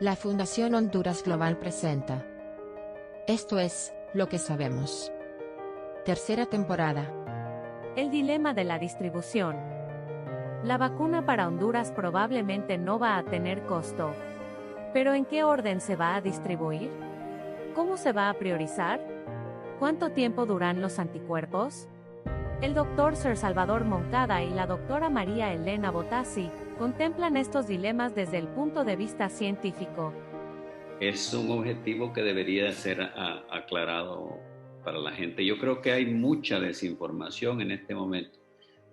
La Fundación Honduras Global presenta. Esto es lo que sabemos. Tercera temporada. El dilema de la distribución. La vacuna para Honduras probablemente no va a tener costo. ¿Pero en qué orden se va a distribuir? ¿Cómo se va a priorizar? ¿Cuánto tiempo duran los anticuerpos? El doctor Sir Salvador Moncada y la doctora María Elena Botassi contemplan estos dilemas desde el punto de vista científico. Es un objetivo que debería ser aclarado para la gente. Yo creo que hay mucha desinformación en este momento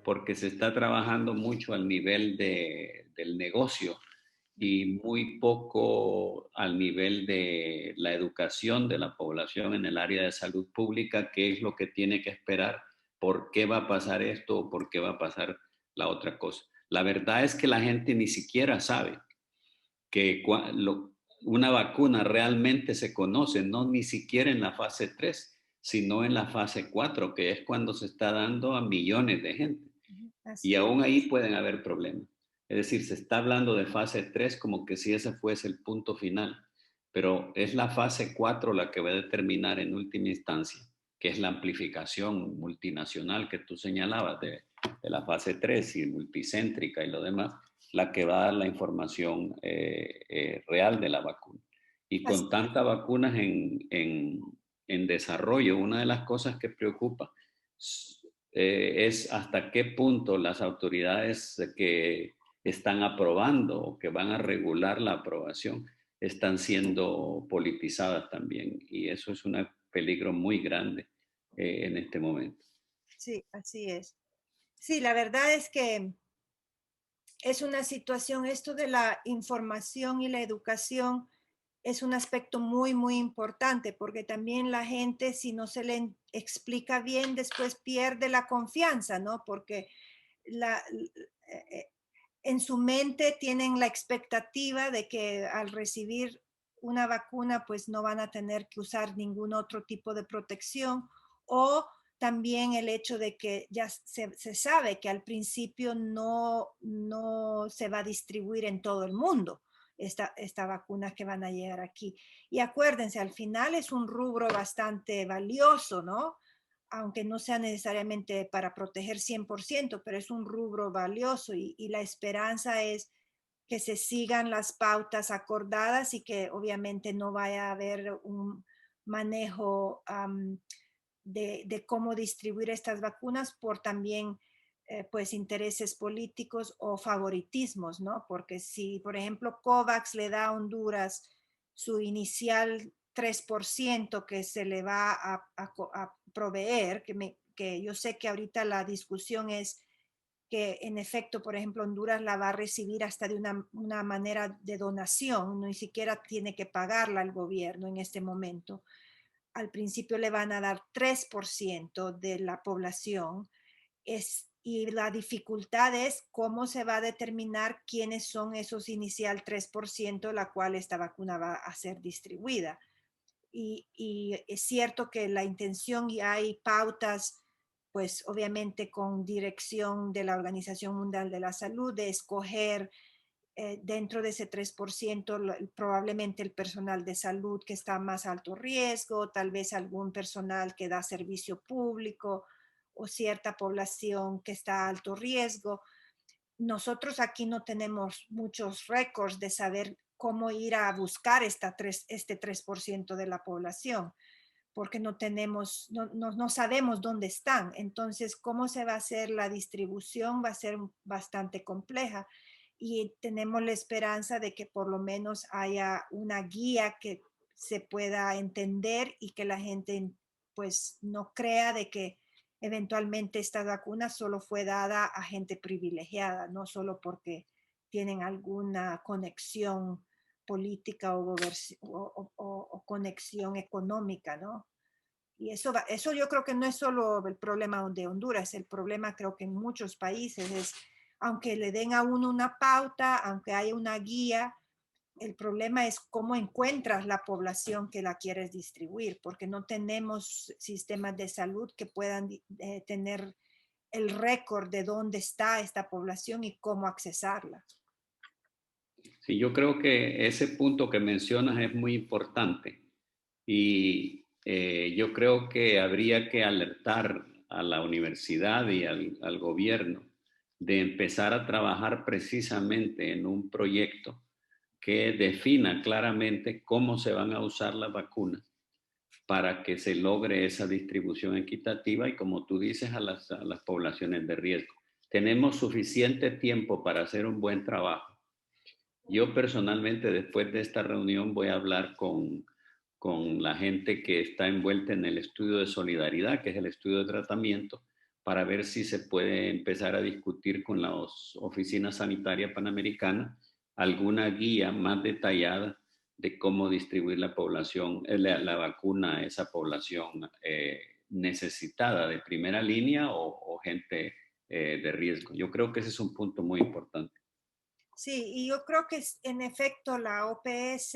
porque se está trabajando mucho al nivel del negocio y muy poco al nivel de la educación de la población en el área de salud pública, qué es lo que tiene que esperar, por qué va a pasar esto o por qué va a pasar la otra cosa. La verdad es que la gente ni siquiera sabe que una vacuna realmente se conoce, no ni siquiera en la fase 3, sino en la fase 4, que es cuando se está dando a millones de gente. Y aún ahí pueden haber problemas. Es decir, se está hablando de fase 3 como que si ese fuese el punto final, pero es la fase 4 la que va a determinar en última instancia, que es la amplificación multinacional que tú señalabas de la fase 3 y multicéntrica y lo demás, la que va a dar la información real de la vacuna. Y con tantas vacunas en desarrollo, una de las cosas que preocupa es hasta qué punto las autoridades que están aprobando o que van a regular la aprobación están siendo politizadas también. Y eso es un peligro muy grande en este momento. Sí, así es. Sí, la verdad es que es una situación, esto de la información y la educación es un aspecto muy, muy importante porque también la gente, si no se le explica bien, después pierde la confianza, ¿no? Porque en su mente tienen la expectativa de que al recibir una vacuna, pues no van a tener que usar ningún otro tipo de protección, o también el hecho de que ya se sabe que al principio no se va a distribuir en todo el mundo esta vacuna que van a llegar aquí. Y acuérdense, al final es un rubro bastante valioso, ¿no? Aunque no sea necesariamente para proteger 100%, pero es un rubro valioso y la esperanza es que se sigan las pautas acordadas y que obviamente no vaya a haber un manejo de cómo distribuir estas vacunas por también pues intereses políticos o favoritismos, ¿no? Porque si, por ejemplo, COVAX le da a Honduras su inicial 3% que se le va a proveer, que yo sé que ahorita la discusión es que en efecto, por ejemplo, Honduras la va a recibir hasta de una manera de donación, ni siquiera tiene que pagarla al gobierno en este momento. Al principio le van a dar 3% de la población y la dificultad es cómo se va a determinar quiénes son esos inicial 3%, la cual esta vacuna va a ser distribuida. Y es cierto que la intención y hay pautas, pues obviamente con dirección de la Organización Mundial de la Salud, de escoger dentro de ese 3%, probablemente el personal de salud que está a más alto riesgo, tal vez algún personal que da servicio público o cierta población que está a alto riesgo. Nosotros aquí no tenemos muchos récords de saber cómo ir a buscar este 3% de la población, porque no sabemos dónde están. Entonces, cómo se va a hacer la distribución va a ser bastante compleja y tenemos la esperanza de que por lo menos haya una guía que se pueda entender y que la gente pues no crea de que eventualmente esta vacuna solo fue dada a gente privilegiada, no solo porque tienen alguna conexión política o conexión económica, ¿no? Y eso yo creo que no es solo el problema de Honduras, el problema creo que en muchos países es, aunque le den a uno una pauta, aunque haya una guía, el problema es cómo encuentras la población que la quieres distribuir, porque no tenemos sistemas de salud que puedan tener el récord de dónde está esta población y cómo accesarla. Sí, yo creo que ese punto que mencionas es muy importante y yo creo que habría que alertar a la universidad y al gobierno de empezar a trabajar precisamente en un proyecto que defina claramente cómo se van a usar las vacunas para que se logre esa distribución equitativa y, como tú dices, a las poblaciones de riesgo. Tenemos suficiente tiempo para hacer un buen trabajo. Yo personalmente, después de esta reunión, voy a hablar con la gente que está envuelta en el estudio de solidaridad, que es el estudio de tratamiento, para ver si se puede empezar a discutir con las oficinas sanitarias panamericanas alguna guía más detallada de cómo distribuir la población, la vacuna a esa población necesitada de primera línea o gente de riesgo. Yo creo que ese es un punto muy importante. Sí, y yo creo que en efecto la OPS,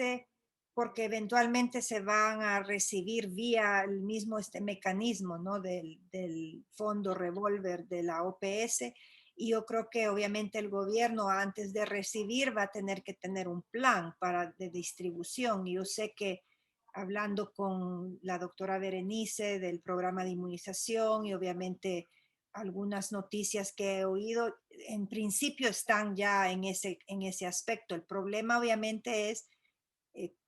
porque eventualmente se van a recibir vía el mismo este mecanismo, ¿no? Del fondo revolver de la OPS, y yo creo que obviamente el gobierno antes de recibir va a tener que tener un plan de distribución. Y yo sé que hablando con la doctora Berenice del programa de inmunización y obviamente algunas noticias que he oído, en principio están ya en ese aspecto. El problema obviamente es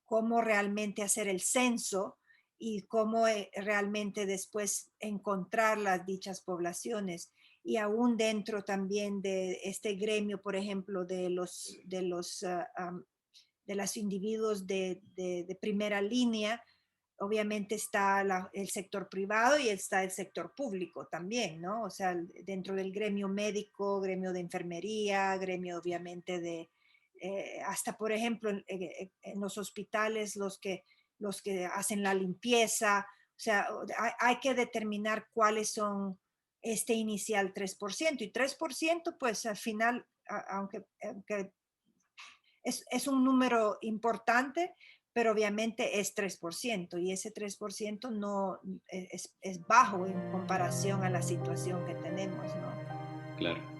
cómo realmente hacer el censo y cómo realmente después encontrar las dichas poblaciones. Y aún dentro también de este gremio, por ejemplo, de los individuos de primera línea, obviamente está el sector privado y está el sector público también, ¿no? O sea, dentro del gremio médico, gremio de enfermería, gremio obviamente hasta por ejemplo en los hospitales los que hacen la limpieza, o sea, hay que determinar cuáles son este inicial 3%, y 3% pues al final, aunque es un número importante, pero obviamente es 3%, y ese 3% no es bajo en comparación a la situación que tenemos, ¿no? Claro.